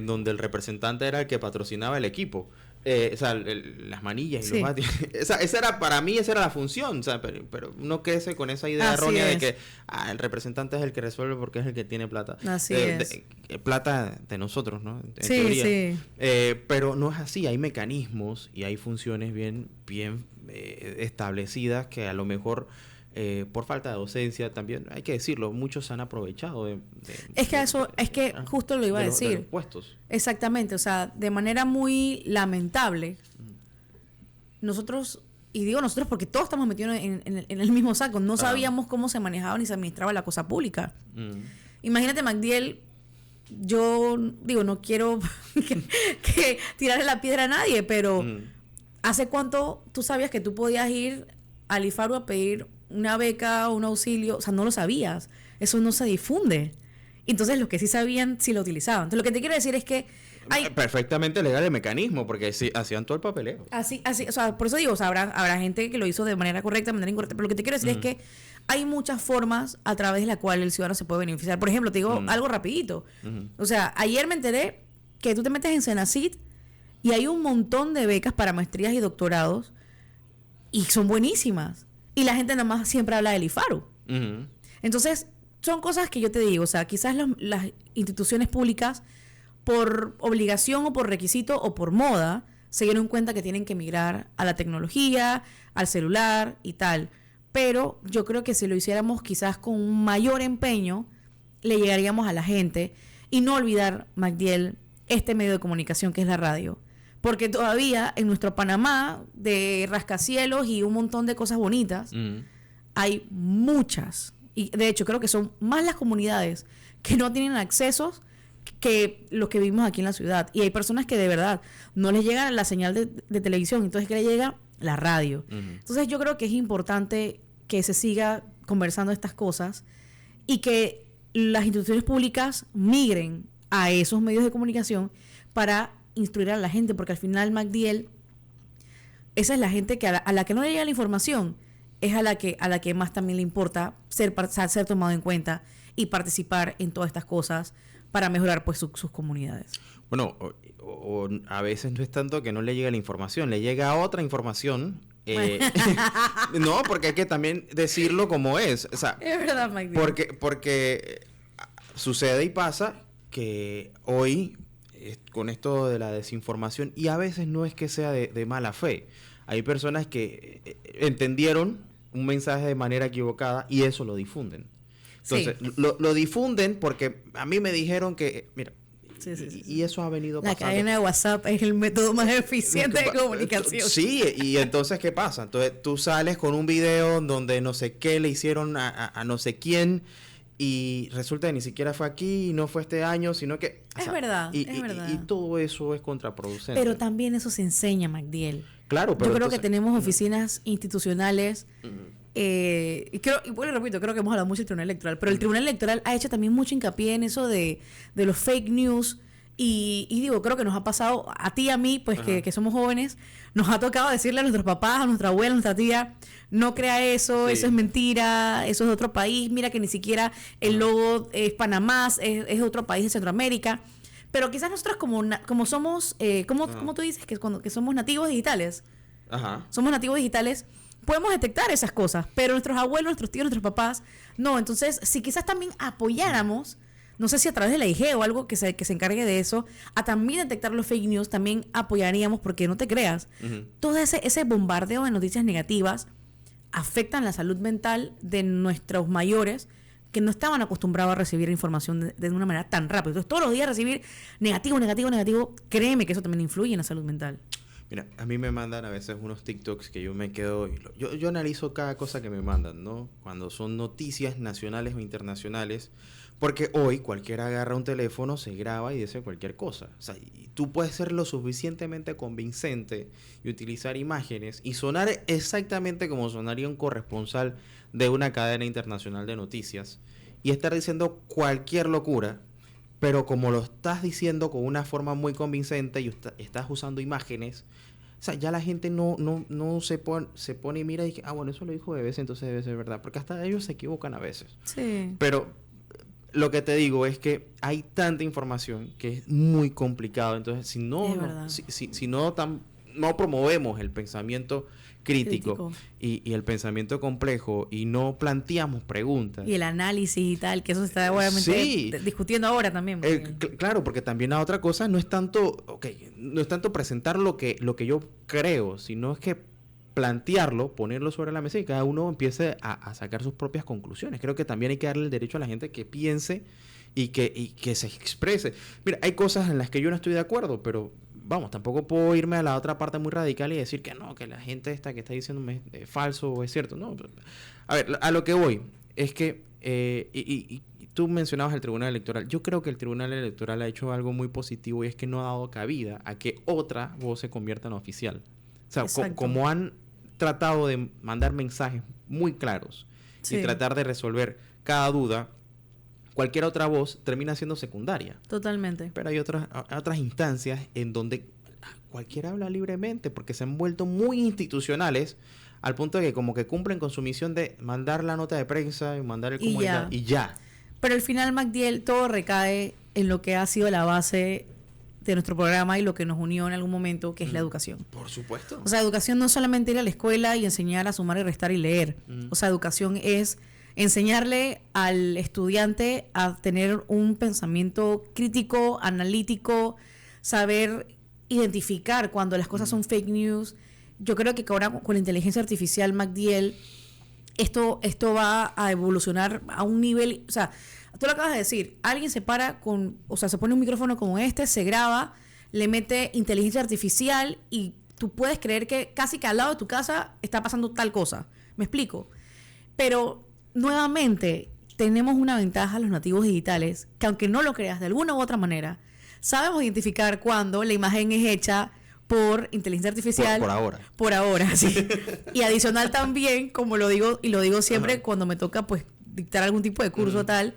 donde el representante era el que patrocinaba el equipo. O sea, las manillas y los bates. Esa era, para mí, esa era la función. O sea, pero no quede con esa idea errónea de que el representante es el que resuelve porque es el que tiene plata. Así es. Plata de nosotros, ¿no? En sí, teoría. Sí. Pero no es así. Hay mecanismos y hay funciones bien establecidas que a lo mejor por falta de docencia también, hay que decirlo, muchos se han aprovechado justo lo iba a decir. De los puestos. Exactamente, o sea, de manera muy lamentable, nosotros, y digo nosotros porque todos estamos metidos en el mismo saco, no sabíamos cómo se manejaba ni se administraba la cosa pública. Imagínate, Magdiel, yo digo, no quiero que tirarle la piedra a nadie, pero ¿hace cuánto tú sabías que tú podías ir al IFARU a pedir una beca o un auxilio? O sea, no lo sabías. Eso no se difunde. Entonces, los que sí sabían, sí lo utilizaban. Entonces, lo que te quiero decir es que perfectamente legal el mecanismo, porque sí, hacían todo el papeleo. Así, o sea, por eso digo, o sea, habrá gente que lo hizo de manera correcta, de manera incorrecta, pero lo que te quiero decir es que hay muchas formas a través de la cual el ciudadano se puede beneficiar. Por ejemplo, te digo algo rapidito. O sea, ayer me enteré que tú te metes en Senacid y hay un montón de becas para maestrías y doctorados y son buenísimas. Y la gente nada más siempre habla del IFARU. Entonces, son cosas que yo te digo, o sea, quizás las instituciones públicas, por obligación o por requisito o por moda, se dieron cuenta que tienen que migrar a la tecnología, al celular y tal. Pero yo creo que si lo hiciéramos quizás con un mayor empeño, le llegaríamos a la gente. Y no olvidar, Magdiel, este medio de comunicación que es la radio. Porque todavía en nuestro Panamá, de rascacielos y un montón de cosas bonitas, hay muchas. Y de hecho, creo que son más las comunidades que no tienen accesos que los que vivimos aquí en la ciudad. Y hay personas que de verdad no les llega la señal de televisión, entonces que les llega la radio. Entonces yo creo que es importante que se siga conversando estas cosas y que las instituciones públicas migren a esos medios de comunicación para instruir a la gente, porque al final, Magdiel, esa es la gente que a la que no le llega la información, es a la que más también le importa ser tomado en cuenta y participar en todas estas cosas para mejorar pues sus comunidades. Bueno, o a veces no es tanto que no le llega la información, le llega otra información. No, porque hay que también decirlo como es. O sea, es verdad, Mike. Porque sucede y pasa que hoy, con esto de la desinformación, y a veces no es que sea de mala fe, hay personas que entendieron un mensaje de manera equivocada y eso lo difunden. Entonces, sí, lo difunden porque a mí me dijeron que, mira, y eso ha venido pasando. La cadena de WhatsApp es el método más eficiente de comunicación. Sí, y entonces, ¿qué pasa? Entonces, tú sales con un video donde no sé qué le hicieron a no sé quién y resulta que ni siquiera fue aquí y no fue este año, sino que... Es verdad. Y todo eso es contraproducente. Pero también eso se enseña, Magdiel. Claro, pero yo creo que tenemos oficinas institucionales... y bueno, repito, creo que hemos hablado mucho del Tribunal Electoral, pero el Tribunal Electoral ha hecho también mucho hincapié en eso de los fake news y digo, creo que nos ha pasado a ti y a mí, pues que somos jóvenes, nos ha tocado decirle a nuestros papás, a nuestra abuela, a nuestra tía, no crea eso, eso es mentira, eso es de otro país, mira que ni siquiera el logo es Panamá, es de otro país de Centroamérica. Pero quizás nosotros como somos, ¿cómo tú dices? Que somos nativos digitales. Somos nativos digitales, podemos detectar esas cosas, pero nuestros abuelos, nuestros tíos, nuestros papás, no. Entonces, si quizás también apoyáramos, no sé si a través de la IG o algo que se encargue de eso, a también detectar los fake news, también apoyaríamos, porque no te creas, todo ese bombardeo de noticias negativas afectan la salud mental de nuestros mayores que no estaban acostumbrados a recibir información de una manera tan rápida. Entonces, todos los días recibir negativo, créeme que eso también influye en la salud mental. Mira, a mí me mandan a veces unos TikToks que yo me quedo... Yo analizo cada cosa que me mandan, ¿no? Cuando son noticias nacionales o internacionales. Porque hoy cualquiera agarra un teléfono, se graba y dice cualquier cosa. O sea, y tú puedes ser lo suficientemente convincente y utilizar imágenes y sonar exactamente como sonaría un corresponsal de una cadena internacional de noticias y estar diciendo cualquier locura, pero como lo estás diciendo con una forma muy convincente y estás usando imágenes, o sea, ya la gente no se pone y mira y dice, bueno, eso lo dijo BBC, entonces debe ser verdad, porque hasta ellos se equivocan a veces. Sí. Pero lo que te digo es que hay tanta información que es muy complicado, entonces si no promovemos el pensamiento crítico. Y el pensamiento complejo y no planteamos preguntas. Y el análisis y tal, que eso se está obviamente discutiendo ahora también. Claro, porque también la otra cosa no es tanto presentar lo que yo creo, sino es que plantearlo, ponerlo sobre la mesa y cada uno empiece a sacar sus propias conclusiones. Creo que también hay que darle el derecho a la gente que piense y que se exprese. Mira, hay cosas en las que yo no estoy de acuerdo, pero vamos, tampoco puedo irme a la otra parte muy radical y decir que no, que la gente esta que está diciendo es falso o es cierto. No, a ver, a lo que voy es que, y tú mencionabas el Tribunal Electoral. Yo creo que el Tribunal Electoral ha hecho algo muy positivo y es que no ha dado cabida a que otra voz se convierta en oficial. O sea, como han tratado de mandar mensajes muy claros y tratar de resolver cada duda, cualquier otra voz termina siendo secundaria. Totalmente. Pero hay otras instancias en donde cualquiera habla libremente porque se han vuelto muy institucionales al punto de que como que cumplen con su misión de mandar la nota de prensa y mandar el comunicado y ya. Pero al final, Magdiel, todo recae en lo que ha sido la base de nuestro programa y lo que nos unió en algún momento, que es la educación. Por supuesto. O sea, educación no es solamente ir a la escuela y enseñar a sumar y restar y leer. O sea, educación es enseñarle al estudiante a tener un pensamiento crítico, analítico, saber identificar cuando las cosas son fake news. Yo creo que ahora con la inteligencia artificial, Magdiel, esto va a evolucionar a un nivel, o sea, tú lo acabas de decir, alguien se para se pone un micrófono como este, se graba, le mete inteligencia artificial y tú puedes creer que casi que al lado de tu casa está pasando tal cosa. ¿Me explico? Pero nuevamente tenemos una ventaja los nativos digitales, que aunque no lo creas de alguna u otra manera, sabemos identificar cuando la imagen es hecha por inteligencia artificial. Por ahora, sí. Y adicional también, como lo digo, y lo digo siempre cuando me toca pues dictar algún tipo de curso tal,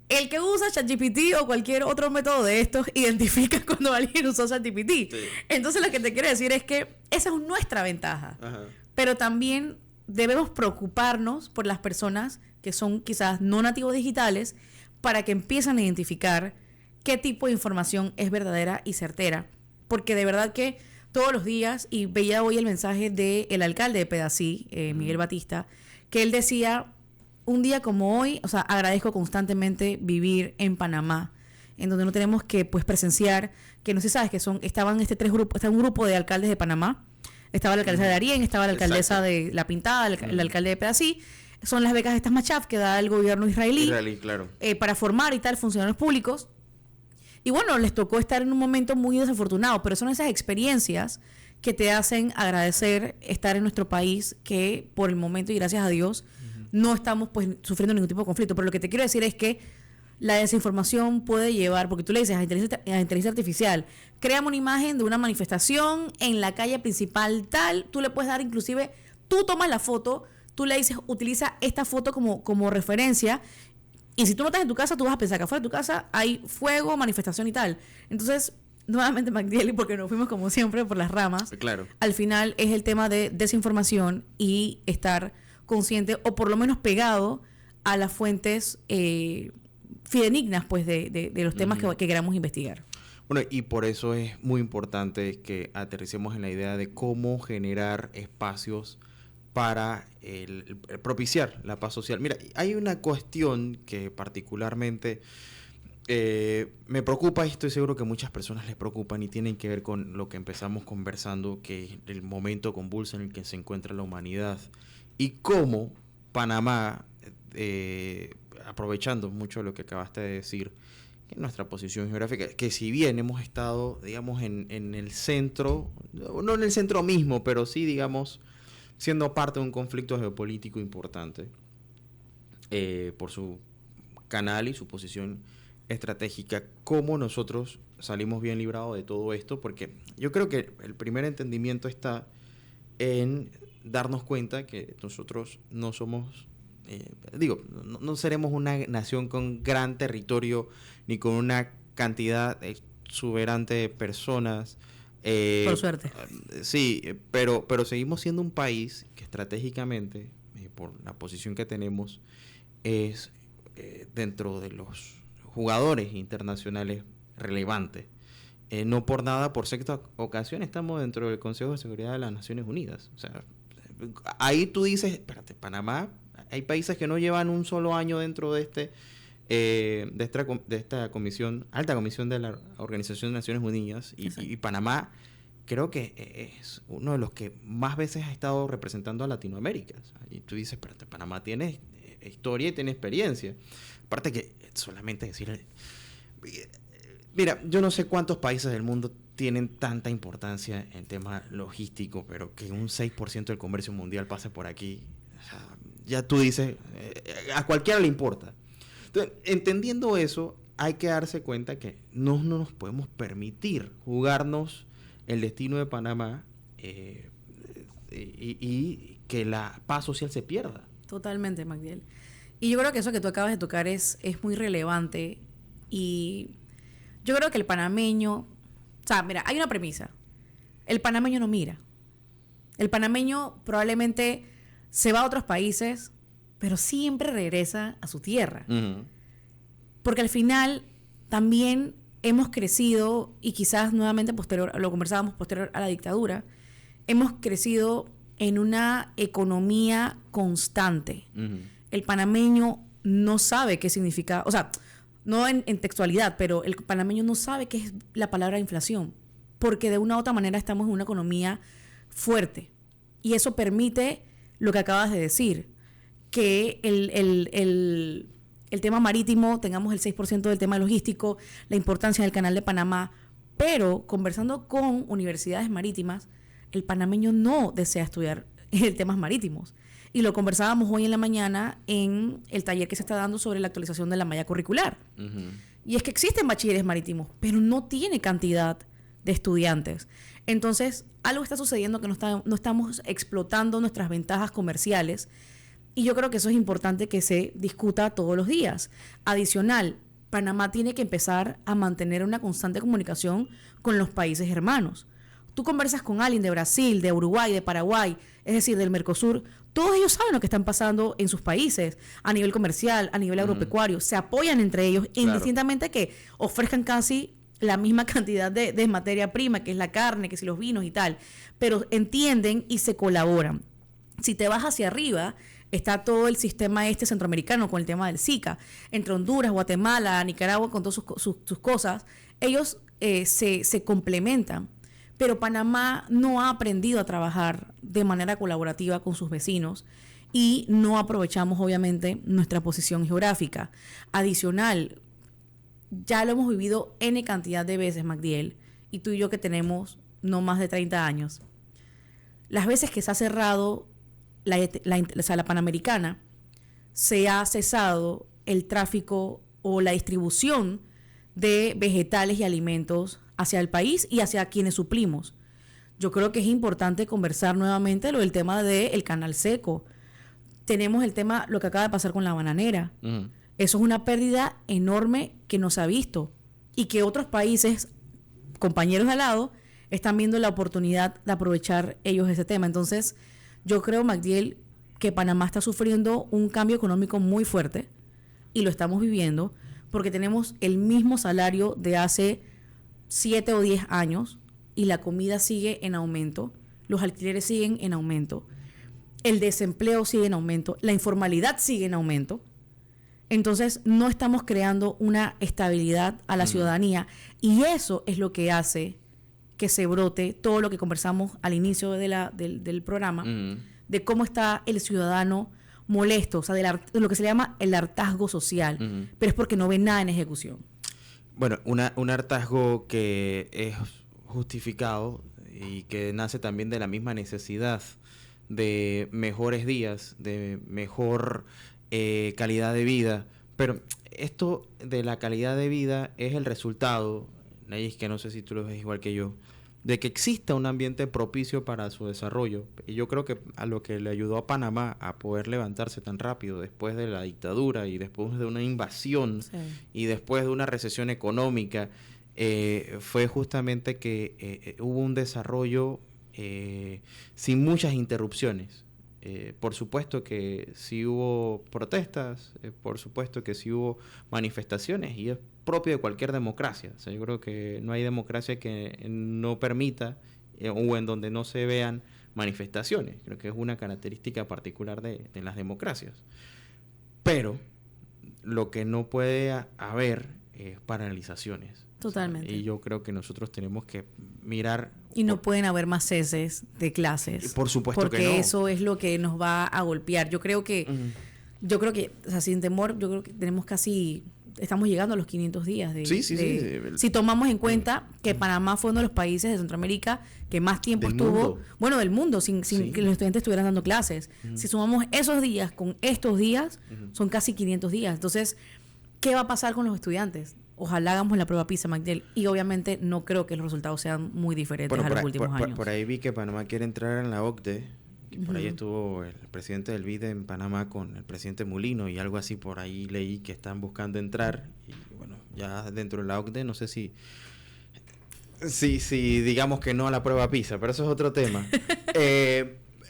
el que usa ChatGPT o cualquier otro método de estos identifica cuando alguien usó ChatGPT. Sí. Entonces lo que te quiero decir es que esa es nuestra ventaja. Ajá. Pero también debemos preocuparnos por las personas que son quizás no nativos digitales para que empiecen a identificar qué tipo de información es verdadera y certera. Porque de verdad que todos los días, y veía hoy el mensaje del alcalde de Pedací, Miguel Batista, que él decía, un día como hoy, o sea, agradezco constantemente vivir en Panamá, en donde no tenemos que pues presenciar, que no sé si sabes que estaban un grupo de alcaldes de Panamá, estaba la alcaldesa de Darién, estaba la alcaldesa de La Pintada, el alcalde de Pedací, son las becas estas Machaf que da el gobierno israelí claro. Para formar y tal funcionarios públicos. Y bueno, les tocó estar en un momento muy desafortunado, pero son esas experiencias que te hacen agradecer estar en nuestro país, que por el momento y gracias a Dios no estamos pues sufriendo ningún tipo de conflicto. Pero lo que te quiero decir es que la desinformación puede llevar, porque tú le dices a inteligencia artificial, créame una imagen de una manifestación en la calle principal tal, tú le puedes dar inclusive, tú tomas la foto, tú le dices, utiliza esta foto como referencia. Y si tú no estás en tu casa, tú vas a pensar que afuera de tu casa hay fuego, manifestación y tal. Entonces, nuevamente, Magdiel, porque nos fuimos como siempre por las ramas, claro. Al final es el tema de desinformación y estar consciente o por lo menos pegado a las fuentes fidedignas pues, de los temas que queramos investigar. Bueno, y por eso es muy importante que aterricemos en la idea de cómo generar espacios para el propiciar la paz social. Mira, hay una cuestión que particularmente me preocupa y estoy seguro que muchas personas les preocupan y tienen que ver con lo que empezamos conversando, que es el momento convulso en el que se encuentra la humanidad y cómo Panamá, aprovechando mucho lo que acabaste de decir, en nuestra posición geográfica, que si bien hemos estado, digamos, en el centro, no en el centro mismo, pero sí, digamos, siendo parte de un conflicto geopolítico importante por su canal y su posición estratégica, cómo nosotros salimos bien librados de todo esto, porque yo creo que el primer entendimiento está en darnos cuenta que nosotros no somos, no seremos una nación con gran territorio ni con una cantidad exuberante de personas. Por suerte. Sí, pero seguimos siendo un país que estratégicamente, por la posición que tenemos, es dentro de los jugadores internacionales relevantes. No por nada, por sexta ocasión, estamos dentro del Consejo de Seguridad de las Naciones Unidas. O sea, ahí tú dices, espérate, Panamá, hay países que no llevan un solo año dentro de esta comisión, alta comisión de la Organización de Naciones Unidas, y Panamá, creo que es uno de los que más veces ha estado representando a Latinoamérica. O sea, y tú dices, pero Panamá tiene historia y tiene experiencia. Aparte que solamente decir... Mira, yo no sé cuántos países del mundo tienen tanta importancia en tema logístico, pero que un 6% del comercio mundial pase por aquí, o sea, ya tú dices, a cualquiera le importa. Entonces, entendiendo eso, hay que darse cuenta que no nos podemos permitir jugarnos el destino de Panamá y que la paz social se pierda. Totalmente, Magdiel. Y yo creo que eso que tú acabas de tocar es muy relevante. Y yo creo que el panameño... O sea, mira, hay una premisa. El panameño no mira. El panameño probablemente se va a otros países, pero siempre regresa a su tierra. Uh-huh. Porque al final también hemos crecido, y quizás nuevamente lo conversábamos posterior a la dictadura, hemos crecido en una economía constante. Uh-huh. El panameño no sabe qué significa, o sea, no en textualidad, pero el panameño no sabe qué es la palabra inflación, porque de una u otra manera estamos en una economía fuerte. Y eso permite lo que acabas de decir, que el tema marítimo, tengamos el 6% del tema logístico, la importancia del Canal de Panamá, pero conversando con universidades marítimas, el panameño no desea estudiar temas marítimos. Y lo conversábamos hoy en la mañana en el taller que se está dando sobre la actualización de la malla curricular. Uh-huh. Y es que existen bachilleres marítimos, pero no tiene cantidad de estudiantes. Entonces, algo está sucediendo que no estamos explotando nuestras ventajas comerciales. Y yo creo que eso es importante que se discuta todos los días. Adicional, Panamá tiene que empezar a mantener una constante comunicación con los países hermanos. Tú conversas con alguien de Brasil, de Uruguay, de Paraguay, es decir, del Mercosur, todos ellos saben lo que están pasando en sus países, a nivel comercial, a nivel agropecuario, se apoyan entre ellos, indistintamente que ofrezcan casi la misma cantidad de materia prima, que es la carne, que si los vinos y tal, pero entienden y se colaboran. Si te vas hacia arriba, está todo el sistema centroamericano con el tema del SICA, entre Honduras, Guatemala, Nicaragua, con todas sus cosas, ellos se complementan. Pero Panamá no ha aprendido a trabajar de manera colaborativa con sus vecinos y no aprovechamos, obviamente, nuestra posición geográfica. Adicional, ya lo hemos vivido N cantidad de veces, Magdiel, y tú y yo que tenemos no más de 30 años. Las veces que se ha cerrado la Panamericana, se ha cesado el tráfico o la distribución de vegetales y alimentos hacia el país y hacia quienes suplimos. Yo creo que es importante conversar nuevamente lo del tema del canal seco. Tenemos el tema, lo que acaba de pasar con la bananera. Uh-huh. Eso es una pérdida enorme que no se ha visto y que otros países, compañeros de al lado, están viendo la oportunidad de aprovechar ellos ese tema. Entonces, yo creo, Magdiel, que Panamá está sufriendo un cambio económico muy fuerte y lo estamos viviendo porque tenemos el mismo salario de hace 7 o 10 años y la comida sigue en aumento, los alquileres siguen en aumento, el desempleo sigue en aumento, la informalidad sigue en aumento. Entonces no estamos creando una estabilidad a la ciudadanía y eso es lo que hace que se brote todo lo que conversamos al inicio del programa, de cómo está el ciudadano molesto, o sea, de lo que se le llama el hartazgo social, pero es porque no ve nada en ejecución. Bueno, un hartazgo que es justificado y que nace también de la misma necesidad de mejores días, de mejor calidad de vida. Pero esto de la calidad de vida es el resultado, Nayis, que no sé si tú lo ves igual que yo, de que exista un ambiente propicio para su desarrollo. Y yo creo que a lo que le ayudó a Panamá a poder levantarse tan rápido después de la dictadura y después de una invasión y después de una recesión económica, fue justamente que hubo un desarrollo sin muchas interrupciones. Por supuesto que sí hubo protestas, por supuesto que sí hubo manifestaciones y es propio de cualquier democracia. O sea, yo creo que no hay democracia que no permita o en donde no se vean manifestaciones. Creo que es una característica particular de las democracias. Pero lo que no puede haber paralizaciones. Totalmente. Y yo creo que nosotros tenemos que mirar... Y no pueden haber más ceses de clases. Por supuesto porque que no. eso es lo que nos va a golpear. Yo creo que, o sea, sin temor, yo creo que tenemos estamos llegando a los 500 días. Sí. Si tomamos en cuenta que Panamá fue uno de los países de Centroamérica que más tiempo Del estuvo, mundo. bueno, del mundo, sin que los estudiantes estuvieran dando clases. Si sumamos esos días con estos días, son casi 500 días. Entonces, ¿qué va a pasar con los estudiantes? Ojalá hagamos la prueba PISA, Magdiel, y obviamente no creo que los resultados sean muy diferentes a los últimos años. Por ahí vi que Panamá quiere entrar en la OCDE, que por ahí estuvo el presidente del BID en Panamá con el presidente Mulino y algo así, por ahí leí que están buscando entrar, y bueno, ya dentro de la OCDE no sé si digamos que no a la prueba PISA, pero eso es otro tema.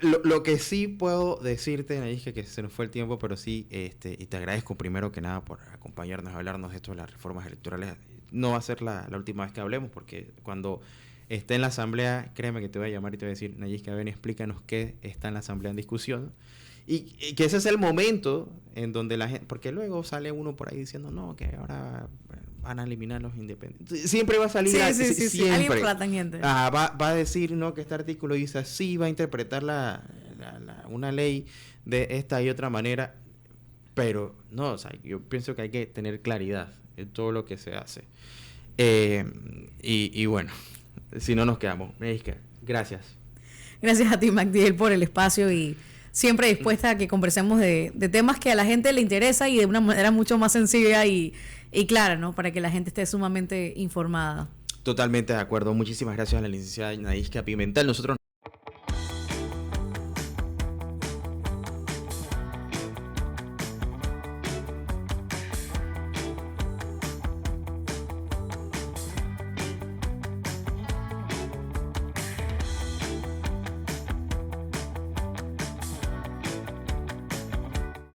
Lo que sí puedo decirte, Nayis, que se nos fue el tiempo, pero sí, y te agradezco primero que nada por acompañarnos a hablarnos de esto de las reformas electorales. No va a ser la última vez que hablemos, porque cuando esté en la asamblea, créeme que te voy a llamar y te voy a decir, Nayis, que ven, explícanos qué está en la asamblea en discusión. Y que ese es el momento en donde la gente, porque luego sale uno por ahí diciendo, no, que ahora van a eliminar los independientes. Siempre va a salir sí. Alguien por la tangente. Va a decir, no, que este artículo dice así, va a interpretar una ley de esta y otra manera, pero no, o sea, yo pienso que hay que tener claridad en todo lo que se hace. Y bueno, si no nos quedamos. Gracias. Gracias a ti, Magdiel, por el espacio y siempre dispuesta a que conversemos de temas que a la gente le interesa y de una manera mucho más sencilla y clara, ¿no? Para que la gente esté sumamente informada. Totalmente de acuerdo. Muchísimas gracias a la licenciada Nayisca Pimentel. Nosotros